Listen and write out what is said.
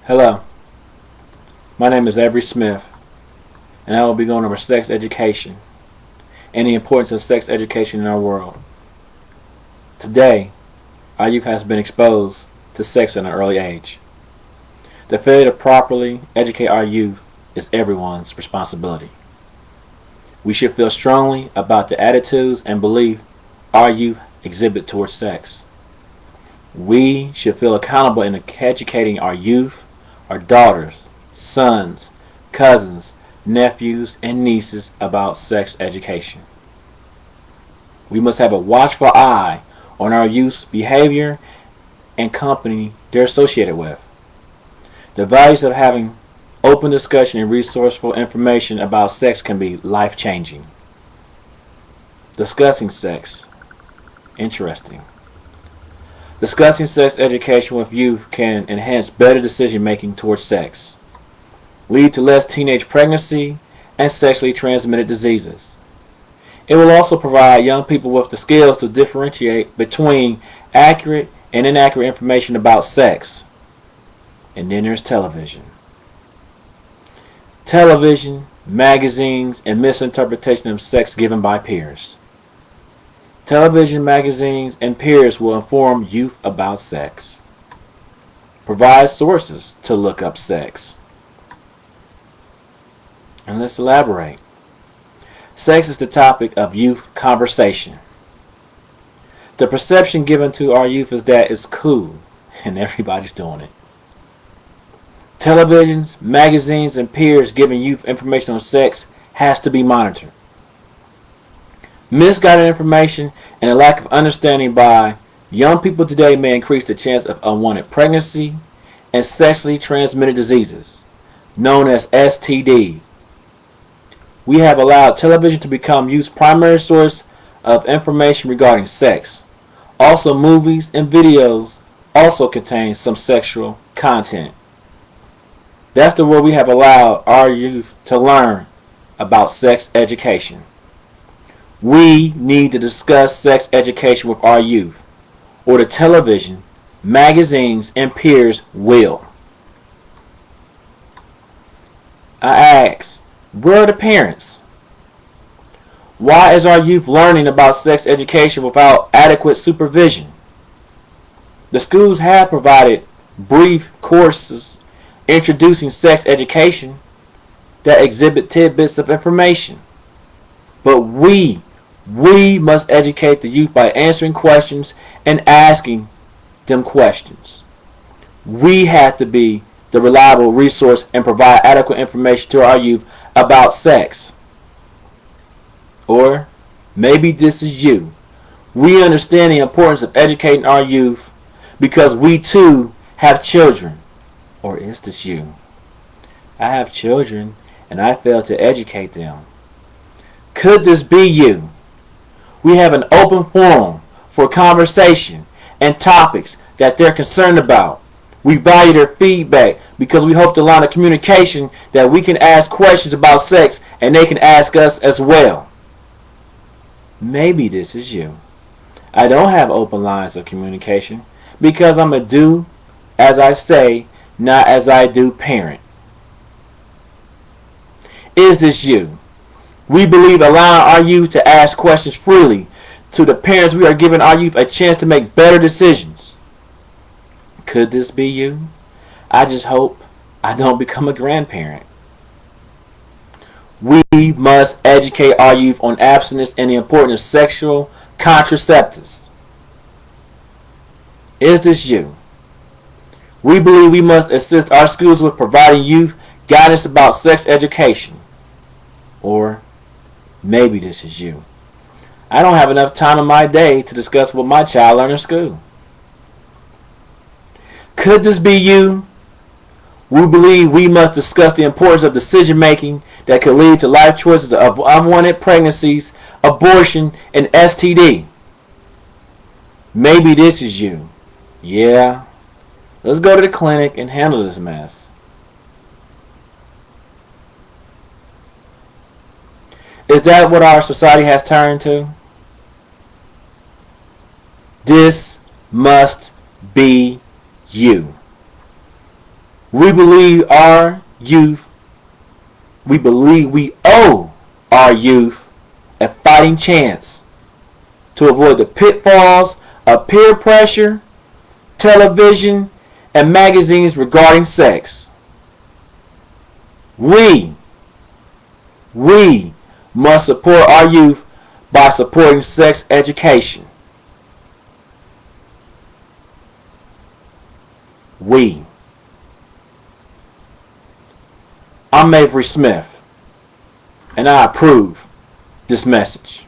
Hello, my name is Avery Smith, and I will be going over sex education and the importance of sex education in our world. Today, our youth has been exposed to sex at an early age. The failure to properly educate our youth is everyone's responsibility. We should feel strongly about the attitudes and belief our youth exhibit towards sex. We should feel accountable in educating our youth, our daughters, sons, cousins, nephews, and nieces about sex education. We must have a watchful eye on our youth's behavior and company they're associated with. The values of having open discussion and resourceful information about sex can be life-changing. Discussing sex. Interesting. Discussing sex education with youth can enhance better decision making towards sex, lead to less teenage pregnancy and sexually transmitted diseases. It will also provide young people with the skills to differentiate between accurate and inaccurate information about sex. And then there's television. Television, magazines, and misinterpretation of sex given by peers. Television, magazines, and peers will inform youth about sex. Provide sources to look up sex. And let's elaborate. Sex is the topic of youth conversation. The perception given to our youth is that it's cool and everybody's doing it. Televisions, magazines, and peers giving youth information on sex has to be monitored. Misguided information and a lack of understanding by young people today may increase the chance of unwanted pregnancy and sexually transmitted diseases, known as STD. We have allowed television to become youth's primary source of information regarding sex. Also, movies and videos also contain some sexual content. That's the way we have allowed our youth to learn about sex education. We need to discuss sex education with our youth, or the television, magazines, and peers will. I ask, where are the parents? Why is our youth learning about sex education without adequate supervision? The schools have provided brief courses introducing sex education that exhibit tidbits of information. But we must educate the youth by answering questions and asking them questions. We have to be the reliable resource and provide adequate information to our youth about sex. Or maybe this is you. We understand the importance of educating our youth because we too have children. Or is this you? I have children and I fail to educate them. Could this be you? We have an open forum for conversation and topics that they're concerned about. We value their feedback because we hope to line a communication that we can ask questions about sex and they can ask us as well. Maybe this is you. I don't have open lines of communication because I'm a do as I say, not as I do parent. Is this you? We believe allowing our youth to ask questions freely to the parents, we are giving our youth a chance to make better decisions. Could this be you? I just hope I don't become a grandparent. We must educate our youth on abstinence and the importance of sexual contraceptives. Is this you? We believe we must assist our schools with providing youth guidance about sex education. Or maybe this is you. I don't have enough time in my day to discuss what my child learned in school. Could this be you? We believe we must discuss the importance of decision making that could lead to life choices of unwanted pregnancies, abortion, and STD. Maybe this is you. Yeah. Let's go to the clinic and handle this mess. Is that what our society has turned to? This must be you. We believe our youth, we believe we owe our youth a fighting chance to avoid the pitfalls of peer pressure, television, and magazines regarding sex. We must support our youth by supporting sex education. I'm Avery Smith, and I approve this message.